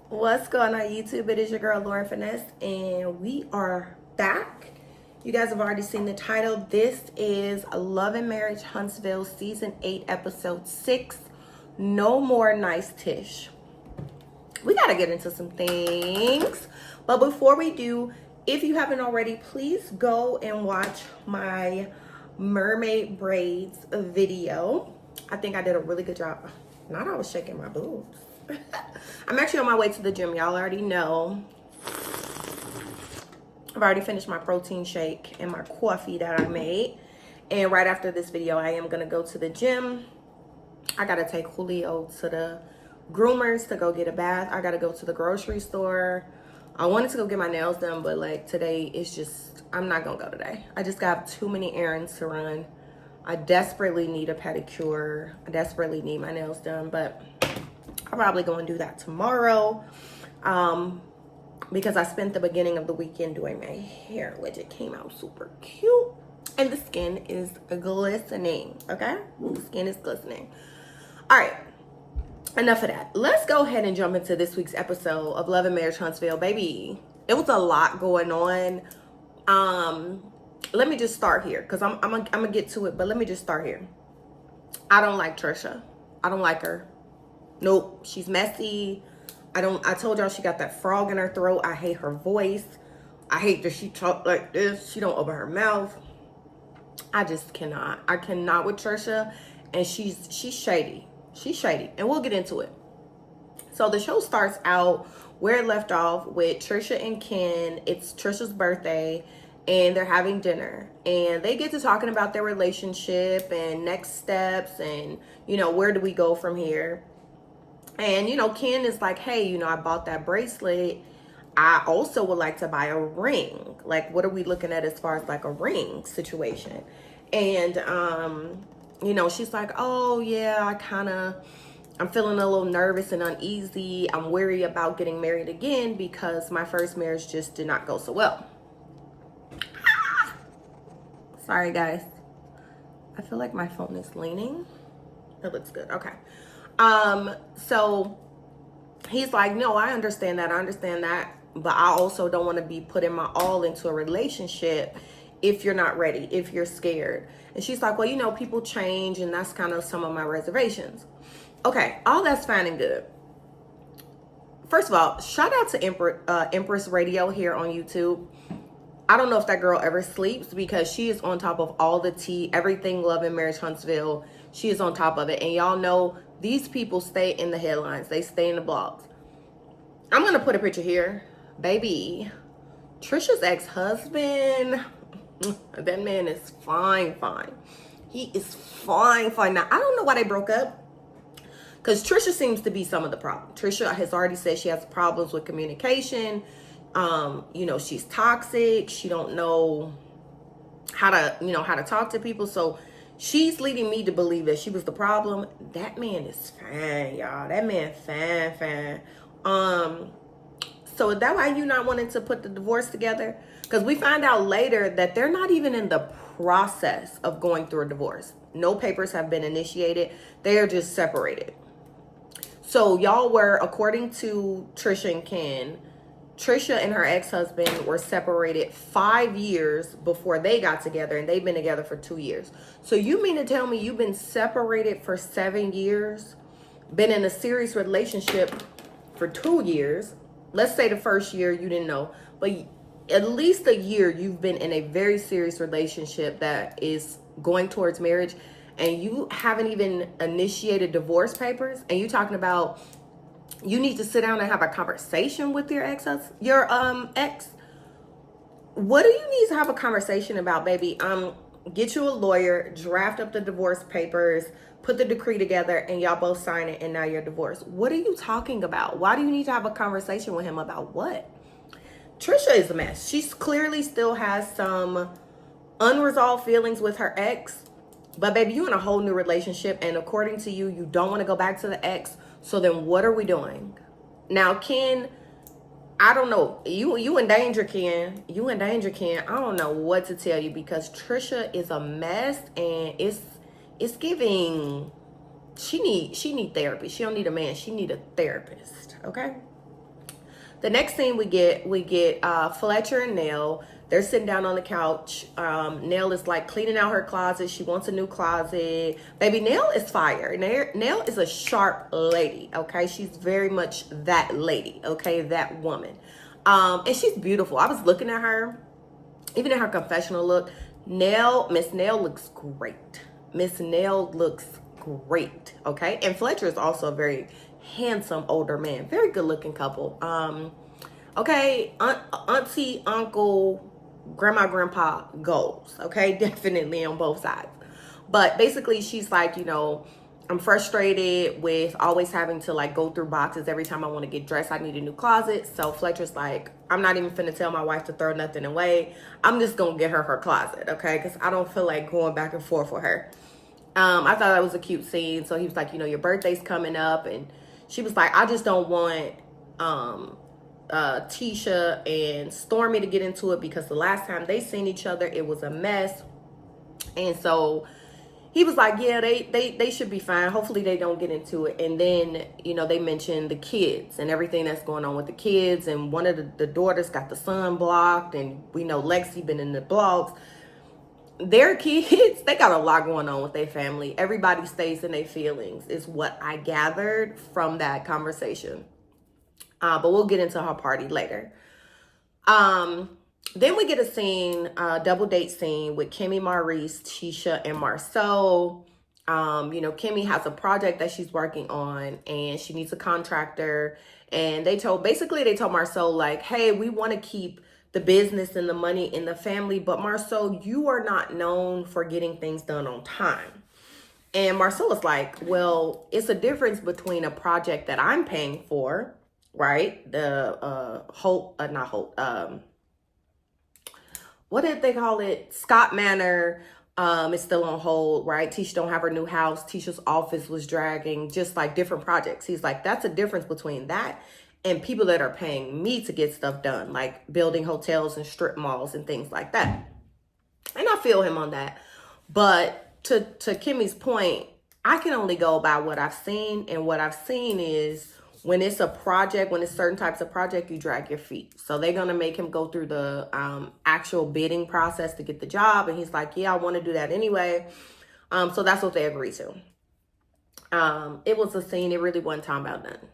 What's going on YouTube? It is your girl Lauren Finesse and we are back. You guys have already seen the title. This is Love and Marriage Huntsville Season 8 Episode 6, No More Nice Tish. We gotta get into some things. But before we do, if you haven't already, please go and watch my mermaid braids video. I think I did a really good job. Not I was shaking my boobs. I'm actually on my way to the gym. Y'all already know. I've already finished my protein shake and my coffee that I made. And right after this video, I am going to go to the gym. I got to take Julio to the groomers to go get a bath. I got to go to the grocery store. I wanted to go get my nails done, but like today is just, I'm not going to go today. I just got too many errands to run. I desperately need a pedicure. I desperately need my nails done, but I'm probably going to do that tomorrow because I spent the beginning of the weekend doing my hair, which it came out super cute. And the skin is glistening, okay? The skin is glistening. All right, enough of that. Let's go ahead and jump into this week's episode of Love and Marriage Huntsville. Baby, it was a lot going on. Let me just start here because I'm gonna get to it, but let me just start here. I don't like Trisha. I don't like her. Nope, she's messy. I told y'all she got that frog in her throat. I hate her voice. I hate that she talk like this. She don't open her mouth. I just cannot. I cannot with Trisha. And she's shady. She's shady. And we'll get into it. So the show starts out where it left off with Trisha and Ken. It's Trisha's birthday and they're having dinner. And they get to talking about their relationship and next steps and, you know, where do we go from here? And, you know, Ken is like, hey, you know, I bought that bracelet. I also would like to buy a ring. Like, what are we looking at as far as like a ring situation? And, you know, she's like, oh, yeah, I'm feeling a little nervous and uneasy. I'm worried about getting married again because my first marriage just did not go so well. Sorry, guys. I feel like my phone is leaning. It looks good. Okay. So he's like, no, I understand that, but I also don't want to be putting my all into a relationship if you're not ready, if you're scared. And she's like, well, you know, people change and that's kind of some of my reservations. Okay, all that's fine and good. First of all, shout out to Empress Radio here on YouTube. I don't know if that girl ever sleeps because she is on top of all the tea, everything Love and Marriage Huntsville. She is on top of it. And y'all know these people stay in the headlines. They stay in the blogs. I'm going to put a picture here. Baby, Trisha's ex-husband, that man is fine. He is fine. Now, I don't know why they broke up. Because Trisha seems to be some of the problem. Trisha has already said she has problems with communication. You know, she's toxic. She don't know how to talk to people. So she's leading me to believe that she was the problem. That man is fine, y'all. That man fine. So is that why you not wanting to put the divorce together? Because we find out later that they're not even in the process of going through a divorce. No papers have been initiated. They are just separated. So y'all were, according to Trisha and Ken, Trisha and her ex-husband were separated 5 years before they got together, and they've been together for 2 years. So you mean to tell me you've been separated for 7 years, been in a serious relationship for 2 years? Let's say the first year you didn't know, but at least a year you've been in a very serious relationship that is going towards marriage, and you haven't even initiated divorce papers, and you talking about you need to sit down and have a conversation with your ex. What do you need to have a conversation about, baby? Get you a lawyer, draft up the divorce papers, put the decree together, and y'all both sign it, and now you're divorced. What are you talking about? Why do you need to have a conversation with him about what? Trisha is a mess. She clearly still has some unresolved feelings with her ex, but baby, you in a whole new relationship, and according to you, you don't want to go back to the ex. So then what are we doing? Now, Ken, I don't know. You in danger, Ken. You in danger, Ken. I don't know what to tell you because Trisha is a mess and it's giving. She need therapy. She don't need a man. She need a therapist. Okay. The next scene we get Fletcher and Nell. They're sitting down on the couch. Nell is like cleaning out her closet. She wants a new closet. Baby, Nell is fire. Nell is a sharp lady, okay? She's very much that lady, okay? That woman. And she's beautiful. I was looking at her, even in her confessional look. Miss Nell looks great. Miss Nell looks great, okay? And Fletcher is also a very handsome older man. Very good looking couple. Okay, auntie, uncle, grandma, grandpa goals, okay? Definitely on both sides. But basically she's like, I'm frustrated with always having to like go through boxes every time I want to get dressed. I need a new closet. So Fletcher's like, I'm not even finna tell my wife to throw nothing away. I'm just gonna get her closet, okay? Because I don't feel like going back and forth with her. I thought that was a cute scene. So he was like, your birthday's coming up, and she was like, I just don't want Tisha and Stormy to get into it, because the last time they seen each other, it was a mess. And so he was like, yeah, they should be fine. Hopefully they don't get into it. And then, they mentioned the kids and everything that's going on with the kids. And one of the daughters got the son blocked. And we know Lexi been in the blogs. Their kids, they got a lot going on with their family. Everybody stays in their feelings is what I gathered from that conversation. But we'll get into her party later. Then we get a scene, double date scene with Kimmy, Maurice, Tisha, and Marceau. Kimmy has a project that she's working on, and she needs a contractor. And they told Marceau, like, hey, we want to keep the business and the money in the family, but Marceau, you are not known for getting things done on time. And Marceau was like, well, it's a difference between a project that I'm paying for, right? The what did they call it? Scott Manor is still on hold, right? Tisha don't have her new house. Tisha's office was dragging, just like different projects. He's like, that's a difference between that and people that are paying me to get stuff done, like building hotels and strip malls and things like that. And I feel him on that. But to Kimmy's point, I can only go by what I've seen. And what I've seen is when it's a project, when it's certain types of project, you drag your feet. So they're going to make him go through the actual bidding process to get the job. And he's like, yeah, I want to do that anyway. So that's what they agreed to. It was a scene. It really wasn't talking about nothing.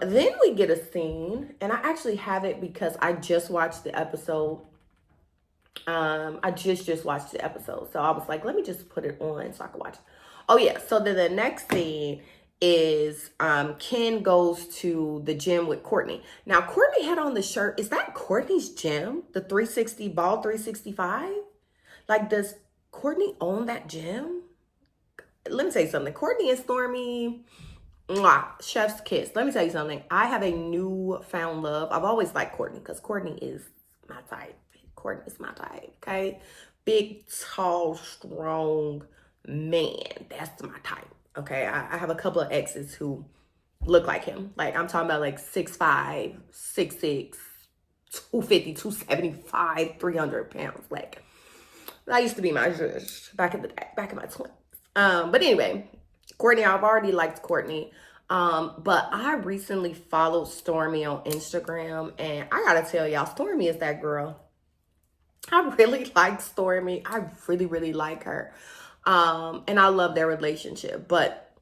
Then we get a scene, and I actually have it because I just watched the episode. I just watched the episode. So I was like, let me just put it on so I can watch it. Oh yeah. So then the next scene is Ken goes to the gym with Courtney. Now Courtney had on the shirt. Is that Courtney's gym? The 360 ball 365? Like, does Courtney own that gym? Let me tell you something. Courtney and Stormy, mwah, chef's kiss. Let me tell you something. I have a newfound love. I've always liked Courtney because Courtney is my type. Courtney is my type, okay? Big, tall, strong man. That's my type, okay? I have a couple of exes who look like him. Like, I'm talking about like 6'5", 6'6", 250, 275, 300 pounds. Like, that used to be my judge back in the day, back in my 20s. But anyway, Courtney, I've already liked Courtney. But I recently followed Stormy on Instagram, and I gotta tell y'all, Stormy is that girl. I really like Stormy. I really, really like her. And I love their relationship. But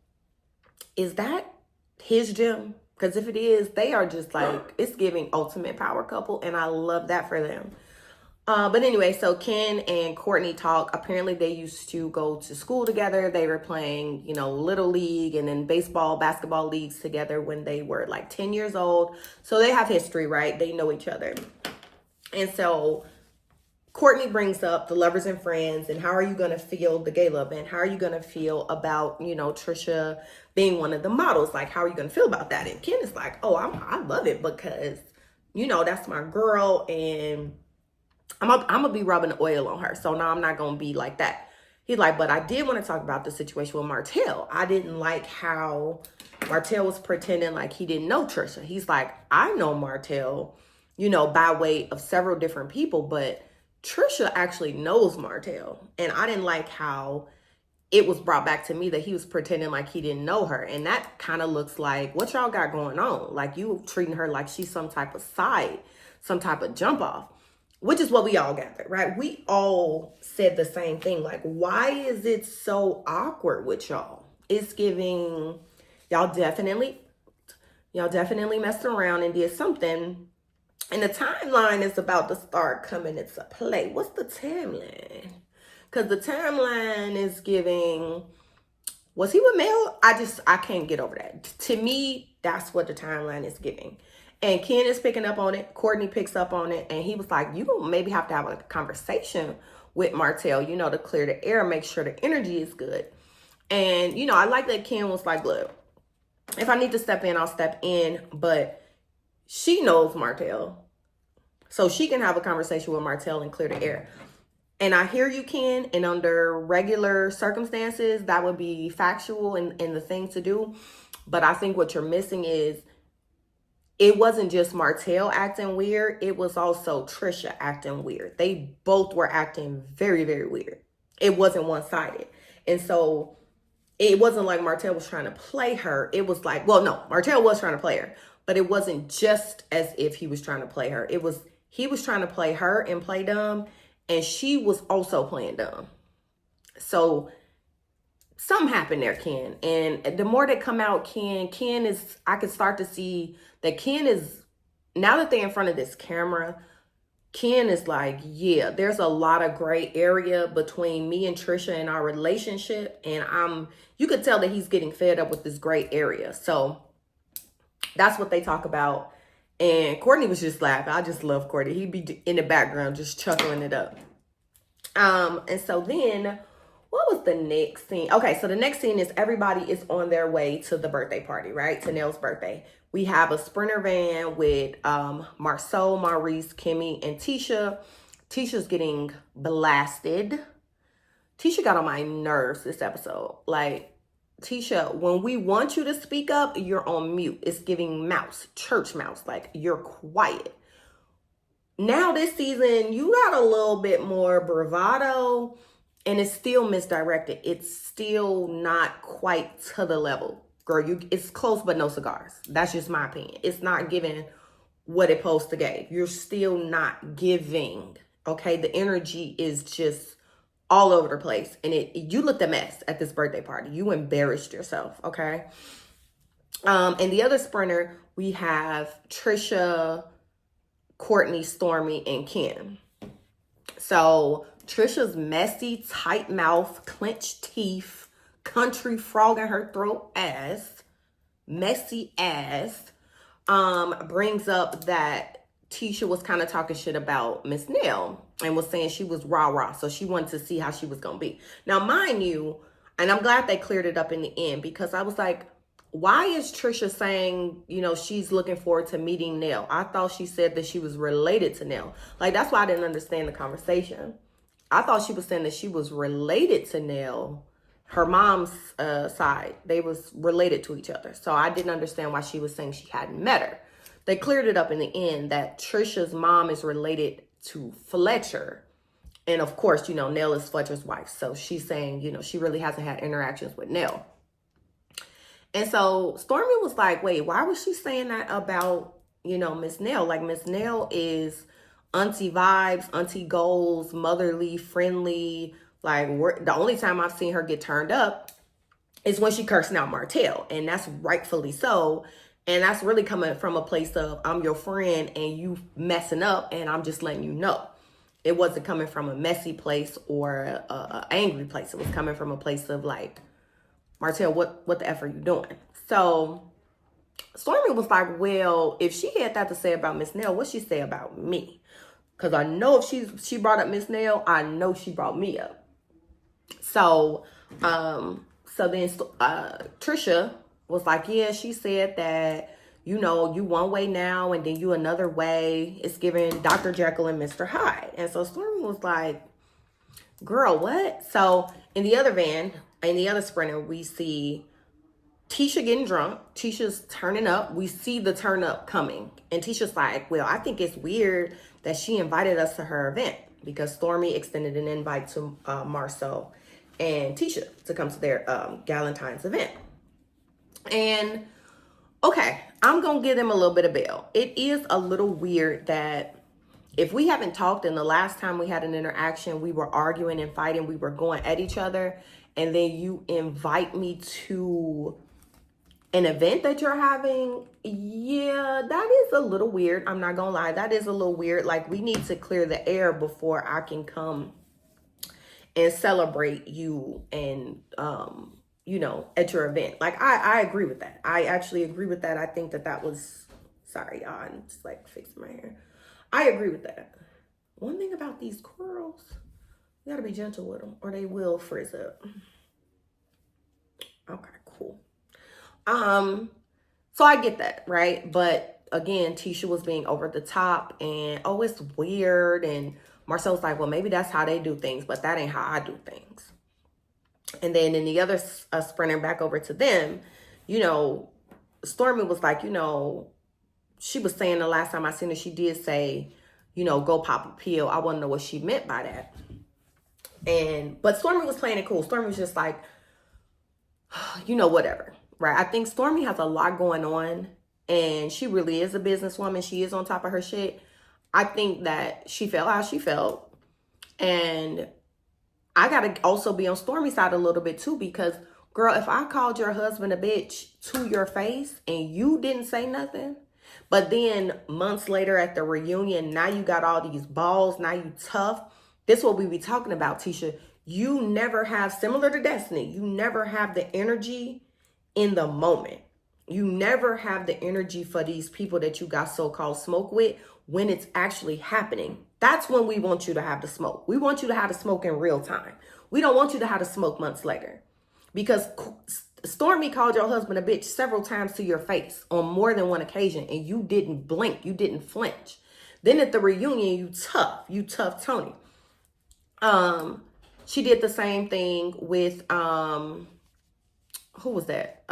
is that his gym? Because if it is, they are just like, it's giving ultimate power couple. And I love that for them. But anyway, so Ken and Courtney talk. Apparently they used to go to school together. They were playing, little league and then baseball, basketball leagues together when they were like 10 years old. So they have history, right? They know each other. And so Courtney brings up the lovers and friends and how are you going to feel, the gay love band, how are you going to feel about, Trisha being one of the models? Like, how are you going to feel about that? And Ken is like, oh, I love it because, that's my girl and I'm going to be rubbing oil on her. So now I'm not going to be like that. He's like, but I did want to talk about the situation with Martell. I didn't like how Martell was pretending like he didn't know Trisha. He's like, I know Martell, by way of several different people, but Trisha actually knows Martell. And I didn't like how it was brought back to me that he was pretending like he didn't know her. And that kind of looks like what y'all got going on. Like you treating her like she's some type of side, some type of jump off, which is what we all gathered, right? We all said the same thing. Like, why is it so awkward with y'all? It's giving y'all definitely messed around and did something. And the timeline is about to start coming into play. What's the timeline? Because the timeline is giving, was he with Mel? I can't get over that. To me, that's what the timeline is giving. And Ken is picking up on it. Courtney picks up on it. And he was like, you gonna maybe have to have a conversation with Martell, to clear the air, make sure the energy is good. And, I like that Ken was like, look, if I need to step in, I'll step in. But she knows Martell. So she can have a conversation with Martell and clear the air. And I hear you, Ken, and under regular circumstances, that would be factual and the thing to do. But I think what you're missing is it wasn't just Martell acting weird. It was also Trisha acting weird. They both were acting very, very weird. It wasn't one-sided. And so it wasn't like Martell was trying to play her. It was like, well, no, Martell was trying to play her. But it wasn't just as if he was trying to play her. He was trying to play her and play dumb. And she was also playing dumb. So something happened there, Ken. And the more that come out, Ken is, I can start to see that Ken is, now that they're in front of this camera, Ken is like, yeah, there's a lot of gray area between me and Trisha and our relationship. And you could tell that he's getting fed up with this gray area. So that's what they talk about. And Courtney was just laughing. I just love Courtney. He'd be in the background just chuckling it up. And so then, what was the next scene? Okay, so the next scene is everybody is on their way to the birthday party, right? To Nell's birthday. We have a Sprinter van with Marceau, Maurice, Kimmy, and Tisha. Tisha's getting blasted. Tisha got on my nerves this episode. Like, Tisha, when we want you to speak up, you're on mute. It's giving mouse, church mouse, like you're quiet. Now this season, you got a little bit more bravado and it's still misdirected. It's still not quite to the level. Girl, it's close but no cigars. That's just my opinion. It's not giving what it supposed to give. You're still not giving, okay? The energy is just all over the place. And you looked a mess at this birthday party. You embarrassed yourself, okay? And the other Sprinter, we have Trisha, Courtney, Stormy, and Ken. So Trisha's messy, tight mouth, clenched teeth, country frog in her throat ass, messy ass, brings up that Tisha was kind of talking shit about Miss Nell and was saying she was rah-rah. So she wanted to see how she was going to be. Now, mind you, and I'm glad they cleared it up in the end because I was like, why is Trisha saying, she's looking forward to meeting Nell? I thought she said that she was related to Nell. Like, that's why I didn't understand the conversation. I thought she was saying that she was related to Nell, her mom's side. They was related to each other. So I didn't understand why she was saying she hadn't met her. They cleared it up in the end that Trisha's mom is related to Fletcher. And of course, Nell is Fletcher's wife. So she's saying, she really hasn't had interactions with Nell. And so Stormy was like, wait, why was she saying that about, Miss Nell? Like, Miss Nell is auntie vibes, auntie goals, motherly, friendly. Like, the only time I've seen her get turned up is when she cursing out Martell. And that's rightfully so. And that's really coming from a place of, I'm your friend and you messing up and I'm just letting you know. It wasn't coming from a messy place or a angry place. It was coming from a place of like, Martell, what the F are you doing? So Stormy was like, well, if she had that to say about Miss Nell, what'd she say about me? Because I know if she brought up Miss Nell, I know she brought me up. So, then Trisha was like, yeah, she said that, you one way now and then you another way. It's giving Dr. Jekyll and Mr. Hyde. And so Stormy was like, girl, what? So in the other van, in the other Sprinter, we see Tisha getting drunk. Tisha's turning up. We see the turn up coming. And Tisha's like, well, I think it's weird that she invited us to her event because Stormy extended an invite to Marceau and Tisha to come to their Galentine's event. And okay, I'm going to give them a little bit of bail. It is a little weird that if we haven't talked and the last time we had an interaction, we were arguing and fighting, we were going at each other, and then you invite me to an event that you're having, yeah, that is a little weird. I'm not gonna lie, that is a little weird. Like, we need to clear the air before I can come and celebrate you and you know, at your event. Like, I agree with that. I actually agree with that. I think that was, sorry y'all, I'm just like fixing my hair. I agree with that. One thing about these curls, you gotta be gentle with them or they will frizz up. Okay, cool. So I get that, right? But again, Tisha was being over the top and, oh, it's weird. And Marcel's like, well, maybe that's how they do things, but that ain't how I do things. And then in the other sprinter back over to them, you know, Stormy was like, you know, she was saying the last time I seen her, she did say, you know, go pop a pill. I want to know what she meant by that. But Stormy was playing it cool. Stormy was just like, you know, whatever. Right. I think Stormy has a lot going on and she really is a businesswoman. She is on top of her shit. I think that she felt how she felt. And I got to also be on Stormy's side a little bit too, because girl, if I called your husband a bitch to your face and you didn't say nothing, but then months later at the reunion, now you got all these balls, now you tough. This is what we be talking about, Tisha. You never have, similar to Destiny, you never have the energy in the moment. You never have the energy for these people that you got so-called smoke with when it's actually happening. That's when we want you to have the smoke. We want you to have the smoke in real time. We don't want you to have the smoke months later. Because Stormy called your husband a bitch several times to your face on more than one occasion, and you didn't blink. You didn't flinch. Then at the reunion, you tough Tony. She did the same thing with, who was that?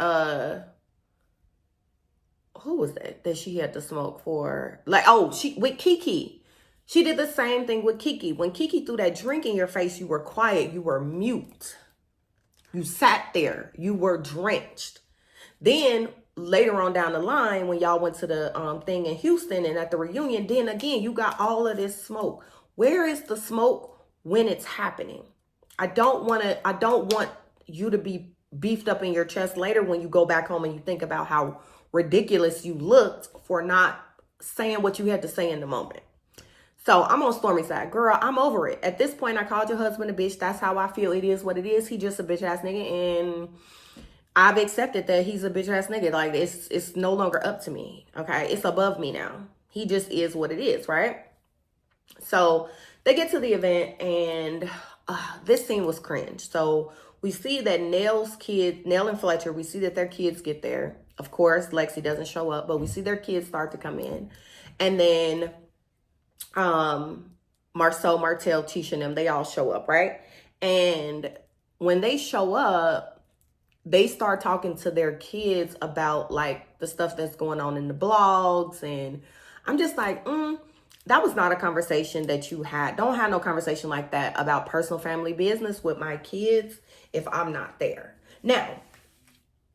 Who was that she had to smoke for? Like, oh, with Kiki. She did the same thing with Kiki. When Kiki threw that drink in your face, you were quiet. You were mute. You sat there. You were drenched. Then later on down the line, when y'all went to the thing in Houston and at the reunion, then again, you got all of this smoke. Where is the smoke when it's happening? I don't want you to be beefed up in your chest later when you go back home and you think about how ridiculous you looked for not saying what you had to say in the moment. So I'm on Stormy's side. Girl, I'm over it. At this point, I called your husband a bitch. That's how I feel. It is what it is. He just a bitch ass nigga. And I've accepted that he's a bitch ass nigga. Like, it's no longer up to me. Okay. It's above me now. He just is what it is. Right. So they get to the event and this scene was cringe. So we see that Nell and Fletcher, we see that their kids get there. Of course, Lexi doesn't show up, but we see their kids start to come in. And then Marcel, Martell, Tisha and them, they all show up, right? And when they show up, they start talking to their kids about like the stuff that's going on in the blogs. And I'm just like, that was not a conversation that you had. Don't have no conversation like that about personal family business with my kids if I'm not there. Now,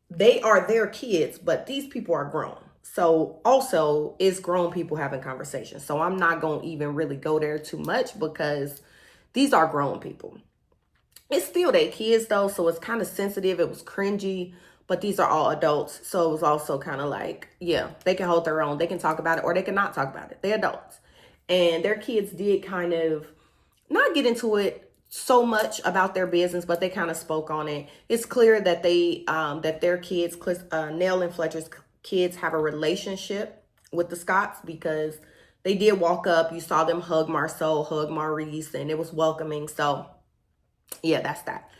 they are their kids, but these people are grown. So also it's grown people having conversations. So I'm not going to even really go there too much because these are grown people. It's still their kids though. So it's kind of sensitive. It was cringy, but these are all adults. So it was also kind of like, yeah, they can hold their own. They can talk about it or they can not talk about it. They're adults. And their kids did kind of not get into it so much about their business, but they kind of spoke on it. It's clear that that their kids, Nell and Fletcher's kids, have a relationship with the Scotts because they did walk up. You saw them hug Marceau, hug Maurice, and it was welcoming. So yeah, that's that.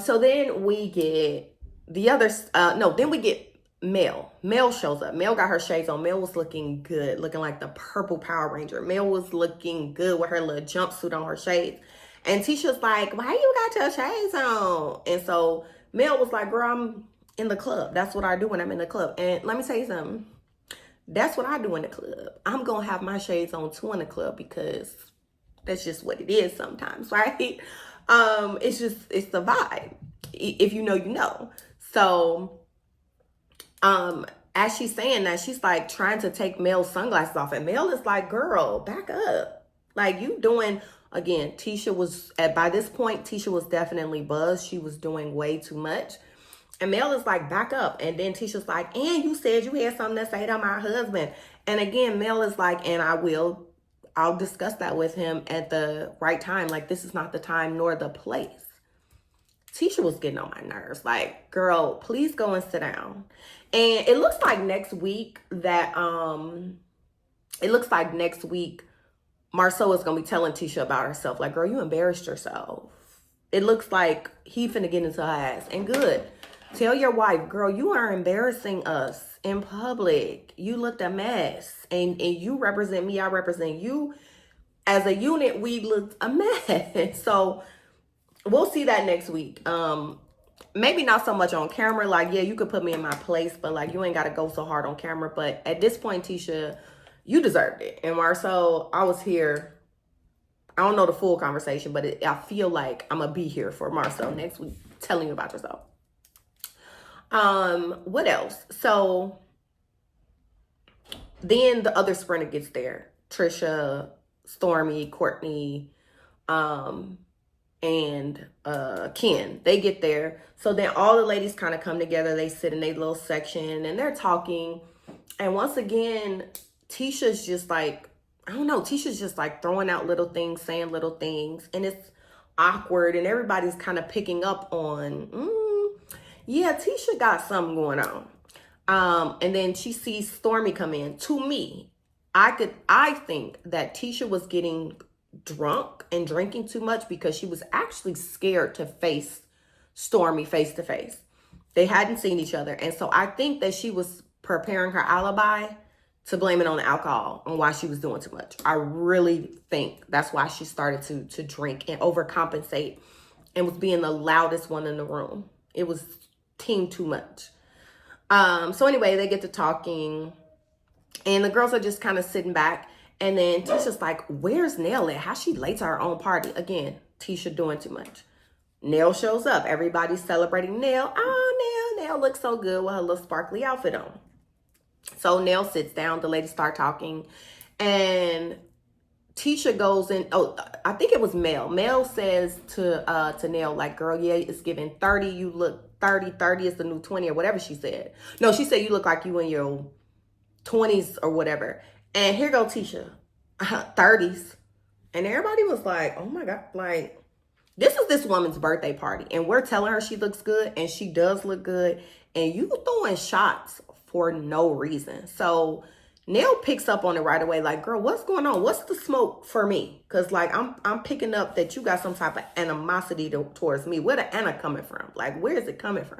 So then we get then we get Mel. Mel shows up. Mel got her shades on. Mel was looking good, looking like the purple Power Ranger. Mel was looking good with her little jumpsuit on, her shades. And Tisha's like, why you got your shades on? And so Mel was like, girl, I'm in the club. That's what I do when I'm in the club. And let me tell you something. That's what I do in the club. I'm going to have my shades on too in the club because that's just what it is sometimes, right? It's the vibe. If you know, you know. So, as she's saying that, she's like trying to take Mel's sunglasses off, and Mel is like, girl, back up. Like, you doing, again, Tisha was, by this point, Tisha was definitely buzzed. She was doing way too much. And Mel is like, back up. And then Tisha's like, and you said you had something to say to my husband. And again, Mel is like, and I'll discuss that with him at the right time. Like, this is not the time nor the place. Tisha was getting on my nerves. Like, girl, please go and sit down. And it looks like next week Marceau is going to be telling Tisha about herself. Like, girl, you embarrassed yourself. It looks like he finna get into her ass. And good. Tell your wife, girl, you are embarrassing us in public. You looked a mess. And you represent me. I represent you. As a unit, we looked a mess. So we'll see that next week. Maybe not so much on camera. Like, yeah, you could put me in my place, but like, you ain't got to go so hard on camera. But at this point, Tisha, you deserved it. And Marceau, I was here. I don't know the full conversation, but I feel like I'm going to be here for Marceau next week telling you about yourself. What else? So then the other sprinter gets there. Trisha, Stormy, Courtney, and Ken. They get there. So then all the ladies kind of come together. They sit in their little section and they're talking. And once again, Tisha's just like, I don't know, Tisha's just like throwing out little things, saying little things. And it's awkward. And everybody's kind of picking up on, yeah, Tisha got something going on. And then she sees Stormy come in. To me, I think that Tisha was getting drunk and drinking too much because she was actually scared to face Stormy face to face. They hadn't seen each other. And so I think that she was preparing her alibi to blame it on the alcohol and why she was doing too much. I really think that's why she started to drink and overcompensate and was being the loudest one in the room. It was team too much. So anyway, they get to talking and the girls are just kind of sitting back. And then Tisha's like, where's Nell at? How's she late to her own party? Again, Tisha doing too much. Nell shows up. Everybody's celebrating Nell. Oh, Nell looks so good with her little sparkly outfit on. So Nell sits down. The ladies start talking. And Tisha goes in. Oh, I think it was Mel. Mel says to Nell, like, girl, yeah, it's giving 30. You look 30. 30 is the new 20 or whatever she said. No, she said you look like you in your 20s or whatever. And here go Tisha, 30s. And everybody was like, oh my God, like, this is this woman's birthday party. And we're telling her she looks good and she does look good. And you throwing shots for no reason. So Nell picks up on it right away. Like, girl, what's going on? What's the smoke for me? Because like, I'm picking up that you got some type of animosity towards me. Where the Anna coming from? Like, where is it coming from?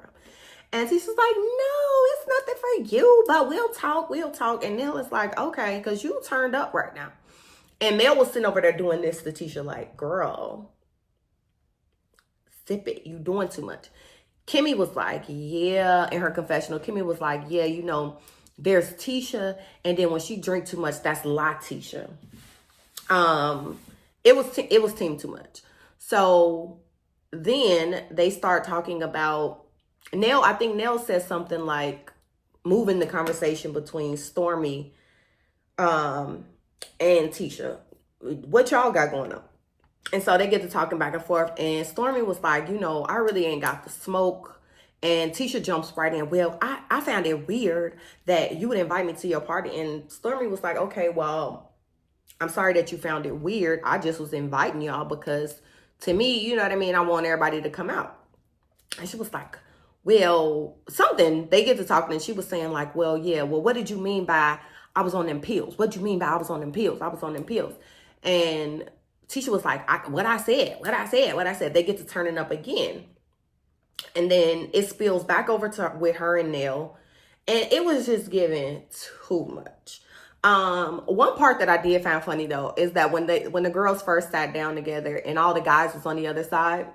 And Tisha's like, no, it's nothing for you, but we'll talk. And Nell is like, okay, because you turned up right now. And Mel was sitting over there doing this to Tisha like, girl, sip it. You doing too much. Kimmy was like, yeah, in her confessional, Kimmy was like, yeah, you know, there's Tisha. And then when she drink too much, that's La Tisha. It was team too much. So then they start talking about Nell. I think Nell says something like moving the conversation between Stormy and Tisha. What y'all got going on? And so they get to talking back and forth. And Stormy was like, you know, I really ain't got the smoke. And Tisha jumps right in. Well, I found it weird that you would invite me to your party. And Stormy was like, okay, well, I'm sorry that you found it weird. I just was inviting y'all because to me, you know what I mean? I want everybody to come out. And she was like, well, something. They get to talking and she was saying like, well, yeah, well, what did you mean by I was on them pills? What do you mean by I was on them pills? I was on them pills. And Tisha was like, what I said. They get to turning up again. And then it spills back over to with her and Nell. And it was just giving too much. One part that I did find funny though, is that when the girls first sat down together and all the guys was on the other side,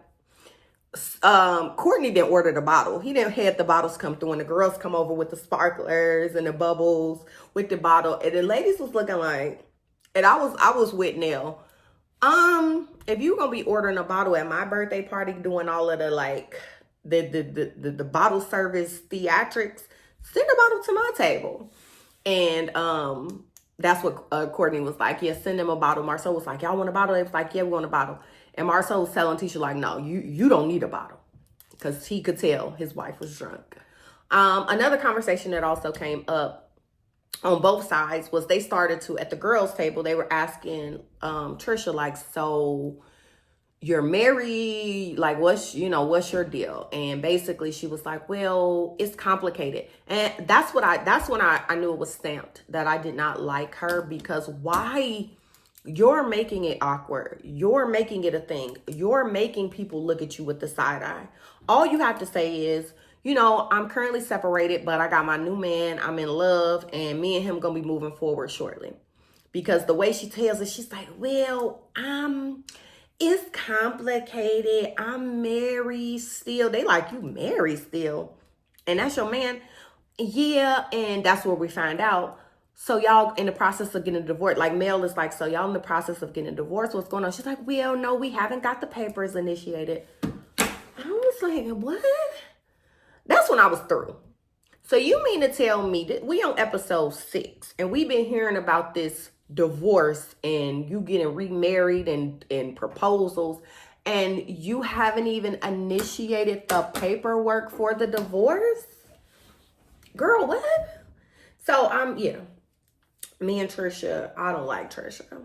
Courtney didn't order the bottle. He didn't have the bottles come through and the girls come over with the sparklers and the bubbles with the bottle. And the ladies was looking like, and I was with Nell. If you're gonna be ordering a bottle at my birthday party, doing all of the like the bottle service theatrics, send a bottle to my table. And that's what Courtney was like. Yeah, send them a bottle. Marcel was like, y'all want a bottle? They was like, yeah, we want a bottle. And Marcel was telling Tisha like, no, you don't need a bottle, because he could tell his wife was drunk. Another conversation that also came up on both sides was they started to, at the girls' table, they were asking Trisha like, so you're married, like what's your deal? And basically she was like, well, it's complicated. And that's when I knew it was stamped that I did not like her, because why? You're making it awkward, you're making it a thing, you're making people look at you with the side eye. All you have to say is, I'm currently separated, but I got my new man, I'm in love, and me and him gonna be moving forward shortly. Because the way she tells it, she's like, well, it's complicated, I'm married still. They like, you married still? And that's your man? Yeah. And that's where we find out, so y'all in the process of getting a divorce. Like Mel is like, so y'all in the process of getting a divorce, what's going on? She's like, well, no, we haven't got the papers initiated. I was like, what? That's when I was through. So you mean to tell me that we on episode 6 and we've been hearing about this divorce and you getting remarried and proposals, and you haven't even initiated the paperwork for the divorce? Girl, what? So yeah, me and Trisha, I don't like Trisha.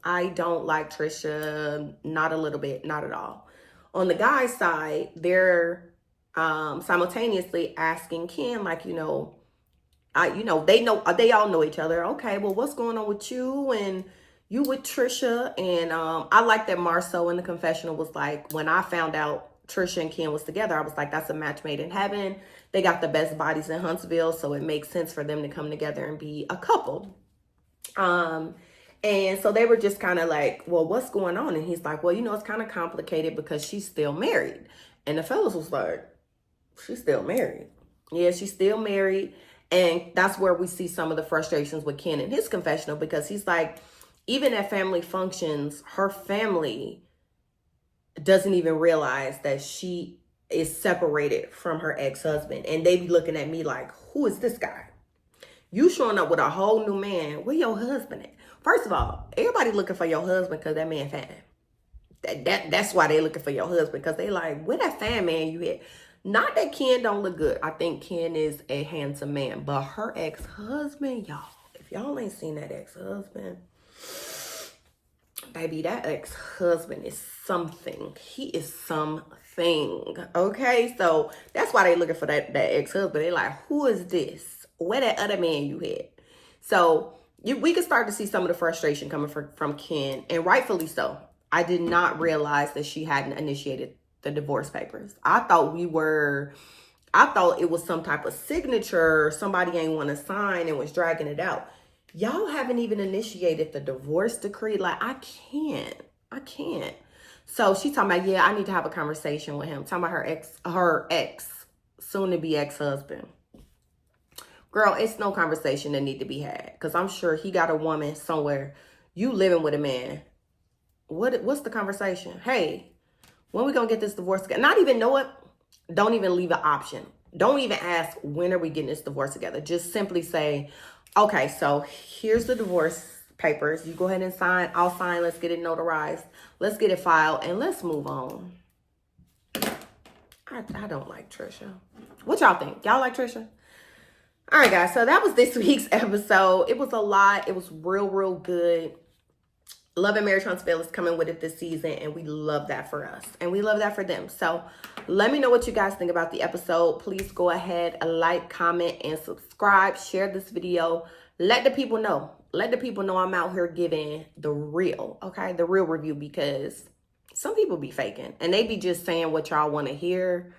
I don't like Trisha, not a little bit, not at all. On the guy's side, they're simultaneously asking Ken, like, they all know each other. Okay, well, what's going on with you and you with Trisha? And I like that Marceau in the confessional was like, when I found out Trisha and Ken was together, I was like, that's a match made in heaven. They got the best bodies in Huntsville, so it makes sense for them to come together and be a couple. And so they were just kind of like, well, what's going on? And he's like, well, it's kind of complicated because she's still married. And the fellas was like, she's still married. Yeah, she's still married. And that's where we see some of the frustrations with Ken in his confessional, because he's like, even at family functions, her family doesn't even realize that she is separated from her ex-husband. And they be looking at me like, who is this guy? You showing up with a whole new man. Where your husband at? First of all, everybody looking for your husband because that man fine. That's why they looking for your husband, because they like, where that fine man you at? Not that Ken don't look good. I think Ken is a handsome man. But her ex-husband, y'all, if y'all ain't seen that ex-husband, baby, that ex-husband is something. He is something. Okay? So that's why they looking for that ex-husband. They like, who is this? Where that other man you had? So we can start to see some of the frustration coming from Ken, and rightfully so. I did not realize that she hadn't initiated the divorce papers. I thought it was some type of signature somebody ain't want to sign and was dragging it out. Y'all haven't even initiated the divorce decree. Like, I can't. So she's talking about, yeah, I need to have a conversation with him. Talking about her ex, soon to be ex-husband. Girl, it's no conversation that need to be had, because I'm sure he got a woman somewhere. You living with a man. What's the conversation? Hey, when we gonna get this divorce together? Not even know it. Don't even leave an option. Don't even ask, when are we getting this divorce together? Just simply say, okay, so here's the divorce papers. You go ahead and sign. I'll sign. Let's get it notarized. Let's get it filed, and let's move on. I don't like Trisha. What y'all think? Y'all like Trisha? All right, guys. So that was this week's episode. It was a lot. It was real good. Love and Marriage Huntsville is coming with it this season, and we love that for us, and we love that for them. So let me know what you guys think about the episode. Please go ahead, like, comment, and subscribe. Share this video. Let the people know. Let the people know I'm out here giving the real, okay? The real review, because some people be faking, and they be just saying what y'all want to hear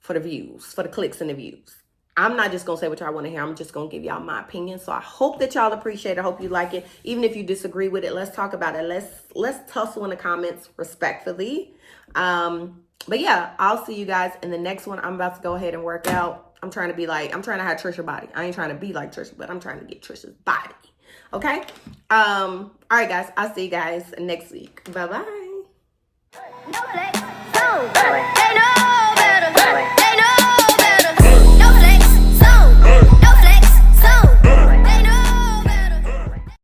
for the views, for the clicks and the views. I'm not just going to say what y'all want to hear. I'm just going to give y'all my opinion. So I hope that y'all appreciate it. I hope you like it. Even if you disagree with it, let's talk about it. Let's tussle in the comments respectfully. But yeah, I'll see you guys in the next one. I'm about to go ahead and work out. I'm trying to have Trisha body. I ain't trying to be like Trisha, but I'm trying to get Trisha's body. Okay. All right, guys. I'll see you guys next week. Bye-bye.